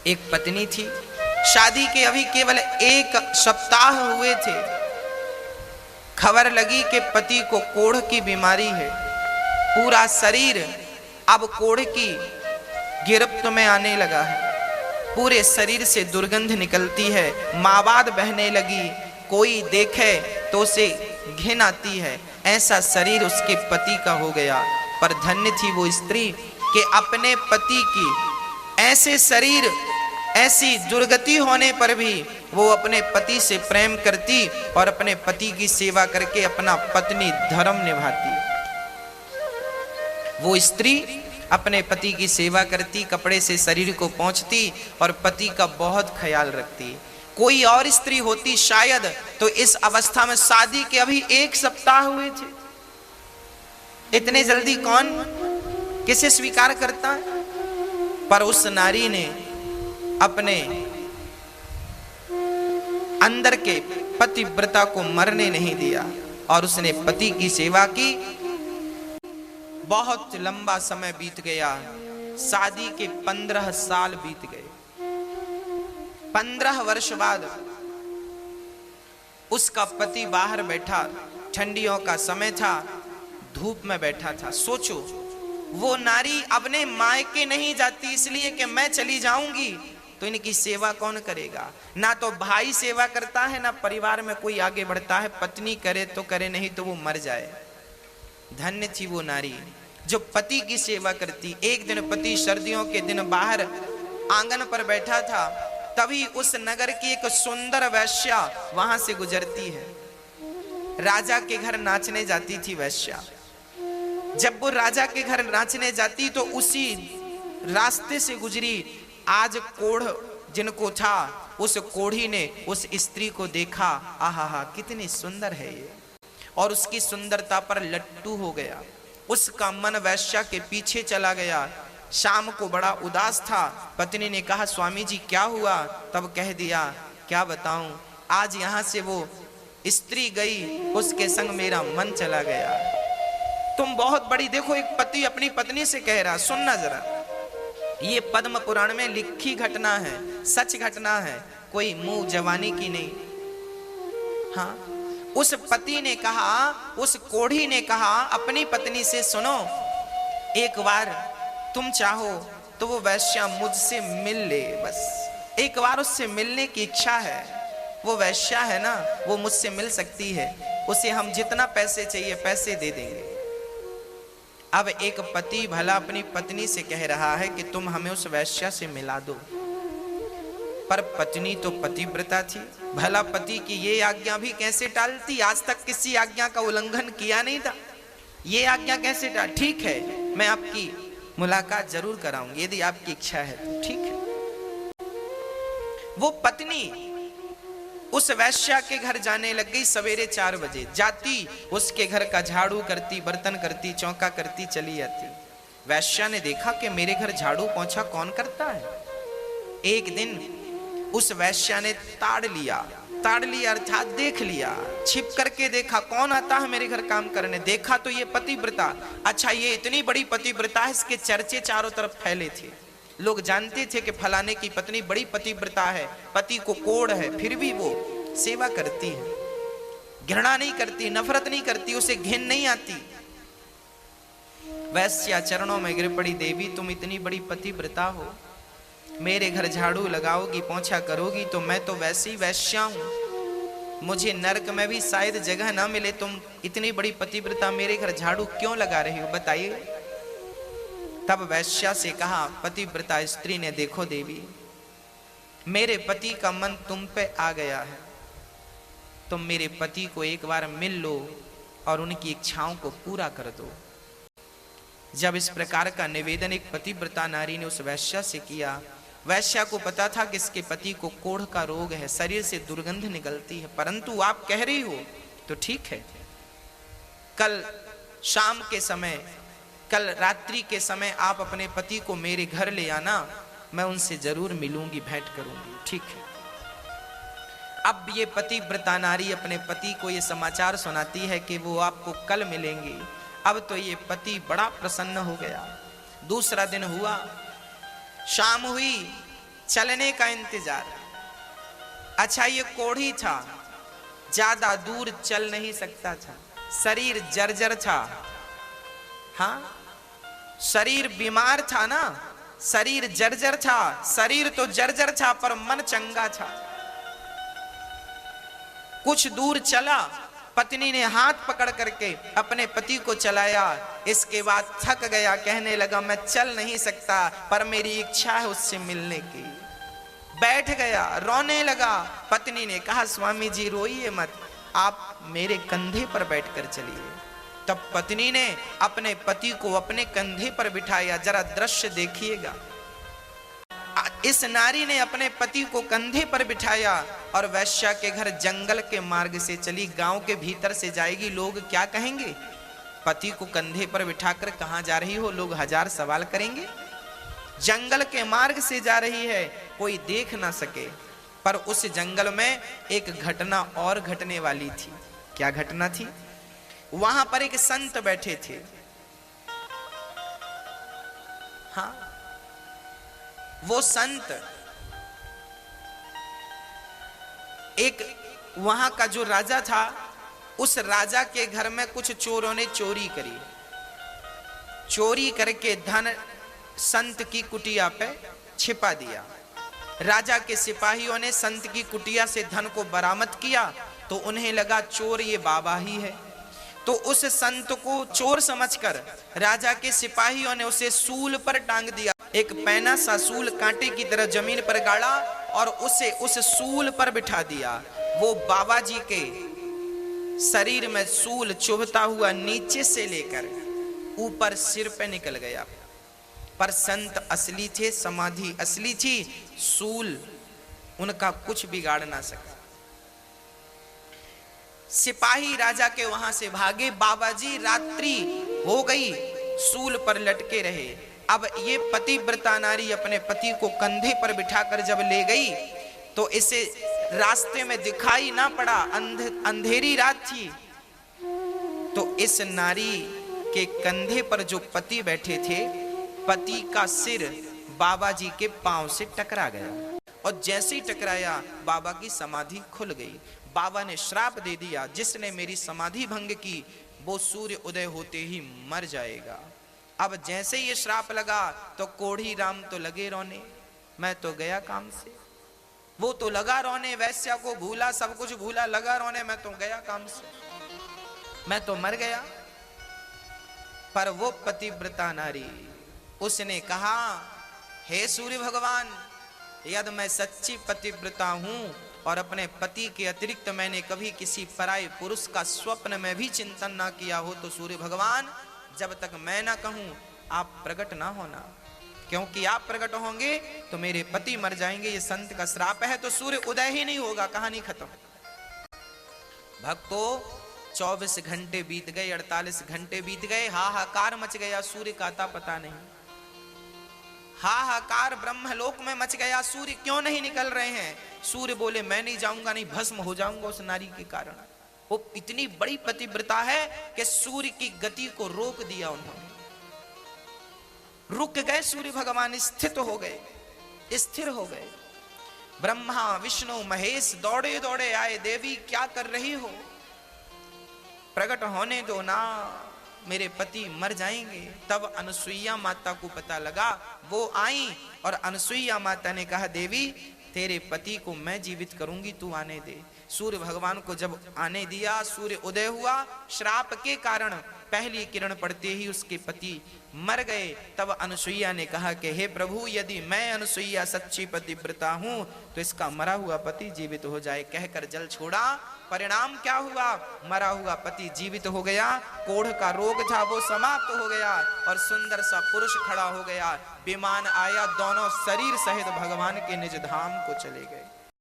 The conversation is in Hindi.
एक पत्नी थी, शादी के अभी केवल 1 सप्ताह हुए थे। खबर लगी कि पति को कोढ़ की बीमारी है। पूरा शरीर अब कोढ़ की गिरफ्त में आने लगा है। पूरे शरीर से दुर्गंध निकलती है, मावाद बहने लगी। कोई देखे तो उसे घिन आती है। ऐसा शरीर उसके पति का हो गया। पर धन्य थी वो स्त्री कि अपने पति की ऐसे शरीर, ऐसी दुर्गति होने पर भी वो अपने पति से प्रेम करती और अपने पति की सेवा करके अपना पत्नी धर्म निभाती। वो स्त्री अपने पति की सेवा करती, कपड़े से शरीर को पोंछती और पति का बहुत ख्याल रखती। कोई और स्त्री होती शायद तो इस अवस्था में, शादी के अभी 1 सप्ताह हुए थे, इतने जल्दी कौन किसे स्वीकार करता है? पर उस नारी ने अपने अंदर के पतिव्रता को मरने नहीं दिया और उसने पति की सेवा की। बहुत लंबा समय बीत गया। शादी के 15 साल बीत गए। 15 वर्ष बाद उसका पति बाहर बैठा, ठंडियों का समय था, धूप में बैठा था। सोचो, वो नारी अपने मायके नहीं जाती इसलिए कि मैं चली जाऊंगी तो इनकी सेवा कौन करेगा। ना तो भाई सेवा करता है, ना परिवार में कोई आगे बढ़ता है। पत्नी करे तो करे, नहीं तो वो मर जाए। धन्य थी वो नारी जो पति की सेवा करती। एक दिन पति सर्दियों के दिन बाहर आंगन पर बैठा था, तभी उस नगर की एक सुंदर वैश्या वहां से गुजरती है। राजा के घर नाचने जाती थी वैश्या। जब वो राजा के घर नाचने जाती तो उसी रास्ते से गुजरी। आज कोढ़ जिनको था, उस कोढ़ी ने उस स्त्री को देखा, आहा कितनी सुंदर है ये, और उसकी सुंदरता पर लट्टू हो गया। उसका मन वैश्या के पीछे चला गया। शाम को बड़ा उदास था। पत्नी ने कहा, स्वामी जी क्या हुआ? तब कह दिया, क्या बताऊं, आज यहां से वो स्त्री गई, उसके संग मेरा मन चला गया। तुम बहुत बड़ी, देखो एक पति अपनी पत्नी से कह रहा, सुनना जरा, ये पद्म पुराण में लिखी घटना है, सच घटना है, कोई मुंह जवानी की नहीं। हाँ, उस पति ने कहा, उस कोढ़ी ने कहा अपनी पत्नी से, सुनो, एक बार तुम चाहो तो वो वैश्या मुझसे मिल ले, बस एक बार उससे मिलने की इच्छा है। वो वैश्या है ना, वो मुझसे मिल सकती है, उसे हम जितना पैसे चाहिए पैसे दे देंगे। अब एक पति भला अपनी पत्नी से कह रहा है कि तुम हमें उस वैश्या से मिला दो, पर पत्नी तो पतिव्रता थी। भला पति की ये आज्ञा भी कैसे टालती? आज तक किसी आज्ञा का उल्लंघन किया नहीं था, ये आज्ञा कैसे टाल? ठीक है, मैं आपकी मुलाकात जरूर कराऊंगी, यदि आपकी इच्छा है तो ठीक है। वो पत्नी उस वैश्या के घर जाने लग गई। सवेरे 4 बजे जाती, उसके घर का झाड़ू करती, बर्तन करती, चौका करती, चली जाती। वैश्या ने देखा कि मेरे घर झाड़ू पोंछा कौन करता है। एक दिन उस वैश्या ने ताड़ लिया अर्थात देख लिया, छिप करके देखा कौन आता है मेरे घर काम करने। देखा तो ये पतिव्रता। अच्छा, ये इतनी बड़ी पतिव्रता है, इसके चर्चे चारों तरफ फैले थे। लोग जानते थे कि फलाने की पत्नी बड़ी पतिव्रता है, पति को कोढ़ है, फिर भी वो सेवा करती है, घृणा नहीं करती, नफरत नहीं करती, उसे घिन नहीं आती। वैश्या चरणों में गिर पड़ी, देवी तुम इतनी बड़ी पतिव्रता हो, मेरे घर झाड़ू लगाओगी, पोंछा करोगी, तो मैं तो वैसे ही वैश्या हूं, मुझे नरक में भी शायद जगह ना मिले। तुम इतनी बड़ी पतिव्रता मेरे घर झाड़ू क्यों लगा रही हो, बताइए। तब वैश्या से कहा पतिव्रता स्त्री ने, देखो देवी, मेरे पति का मन तुम पे आ गया है, तुम मेरे पति को एक बार मिल लो और उनकी इच्छाओं को पूरा कर दो। जब इस प्रकार का निवेदन एक पतिव्रता नारी ने उस वैश्या से किया, वैश्या को पता था कि इसके पति को कोढ़ का रोग है, शरीर से दुर्गंध निकलती है, परंतु आप कह रही हो तो ठीक है, कल शाम के समय, कल रात्रि के समय आप अपने पति को मेरे घर ले आना, मैं उनसे जरूर मिलूंगी, भेंट करूंगी, ठीक है। अब ये पतिव्रता नारी अपने पति को ये समाचार सुनाती है कि वो आपको कल मिलेंगी। अब तो ये पति बड़ा प्रसन्न हो गया। दूसरा दिन हुआ, शाम हुई, चलने का इंतजार। अच्छा ये कोढ़ी था, ज्यादा दूर चल नहीं सकता था, शरीर जर्जर था। हाँ, शरीर बीमार था ना, शरीर जर्जर था, शरीर तो जर्जर था पर मन चंगा था। कुछ दूर चला, पत्नी ने हाथ पकड़ करके अपने पति को चलाया। इसके बाद थक गया, कहने लगा मैं चल नहीं सकता पर मेरी इच्छा है उससे मिलने की। बैठ गया, रोने लगा। पत्नी ने कहा स्वामी जी रोइए मत, आप मेरे कंधे पर बैठकर चलिए। तब पत्नी ने अपने पति को अपने कंधे पर बिठाया। जरा दृश्य देखिएगा, इस नारी ने अपने पति को कंधे पर बिठाया और वैश्या के घर जंगल के मार्ग से चली, गांव के भीतर से जाएगी। लोग क्या कहेंगे, पति को कंधे पर बिठाकर कहां जा रही हो, लोग हजार सवाल करेंगे। जंगल के मार्ग से जा रही है, कोई देख ना सके। पर उस जंगल में एक घटना और घटने वाली थी। क्या घटना थी, वहां पर एक संत बैठे थे। हाँ, वो संत, एक वहां का जो राजा था, उस राजा के घर में कुछ चोरों ने चोरी करी। चोरी करके धन संत की कुटिया पे छिपा दिया। राजा के सिपाहियों ने संत की कुटिया से धन को बरामद किया तो उन्हें लगा चोर ये बाबा ही है। तो उस संत को चोर समझकर राजा के सिपाहियों ने उसे सूल पर टांग दिया। एक पैना सा सूल कांटे की तरह जमीन पर गाड़ा और उसे उस सूल पर बिठा दिया। वो बाबा जी के शरीर में सूल चुभता हुआ नीचे से लेकर ऊपर सिर पे निकल गया। पर संत असली थे, समाधि असली थी, सूल उनका कुछ बिगाड़ ना सका। सिपाही राजा के वहां से भागे। बाबा जी रात्रि हो गई, सूल पर लटके रहे। अब ये पतिव्रता नारी अपने पति को कंधे पर बिठाकर जब ले गई तो इसे रास्ते में दिखाई ना पड़ा, अंधेरी रात थी। तो इस नारी के कंधे पर जो पति बैठे थे, पति का सिर बाबा जी के पांव से टकरा गया और जैसे ही टकराया बाबा की समाधि खुल गई। बाबा ने श्राप दे दिया, जिसने मेरी समाधि भंग की वो सूर्य उदय होते ही मर जाएगा। अब जैसे ये श्राप लगा तो कोढ़ी राम तो लगे रोने, मैं तो गया काम से। वो तो लगा रोने, वैश्या को भूला, सब कुछ भूला, लगा रोने, मैं तो गया काम से, मैं तो मर गया। पर वो पतिव्रता नारी, उसने कहा हे सूर्य भगवान, यदि मैं सच्ची पतिव्रता हूं और अपने पति के अतिरिक्त मैंने कभी किसी पराये पुरुष का स्वप्न में भी चिंतन ना किया हो तो सूर्य भगवान, जब तक मैं ना कहूं आप प्रकट ना होना, क्योंकि आप प्रकट होंगे तो मेरे पति मर जाएंगे। ये संत का श्राप है। तो सूर्य उदय ही नहीं होगा, कहानी खत्म। भक्तों 24 घंटे बीत गए, 48 घंटे बीत गए, हाहाकार मच गया, सूर्य का आता पता नहीं। हाहाकार ब्रह्मलोक में मच गया, सूर्य क्यों नहीं निकल रहे हैं। सूर्य बोले मैं नहीं जाऊंगा, नहीं भस्म हो जाऊंगा उस नारी के कारण। वो इतनी बड़ी पतिव्रता है कि सूर्य की गति को रोक दिया उन्होंने। रुक गए सूर्य भगवान, स्थित हो गए, स्थिर हो गए। ब्रह्मा विष्णु महेश दौड़े दौड़े आए, देवी क्या कर रही हो, प्रकट होने दो ना, मेरे पति मर जाएंगे। तब अनसुईया माता को पता लगा, वो आई और अनसुईया माता ने कहा देवी तेरे पति को मैं जीवित करूंगी, तू आने दे। सूर्य भगवान को जब आने दिया, सूर्य उदय हुआ। श्राप के कारण पहली किरण पड़ते ही उसके पति मर गए। तब अनसुईया ने कहा कि हे प्रभु, यदि मैं अनसुईया सच्ची पतिव्रता हूं तो इसका मरा हुआ पति जीवित हो जाए। कहकर जल छोड़ा। परिणाम क्या हुआ, मरा हुआ पति जीवित हो गया, कोढ़ का रोग था वो समाप्त हो गया और सुंदर सा पुरुष खड़ा हो गया। विमान आया, दोनों शरीर सहित भगवान के निज धाम को चले गए।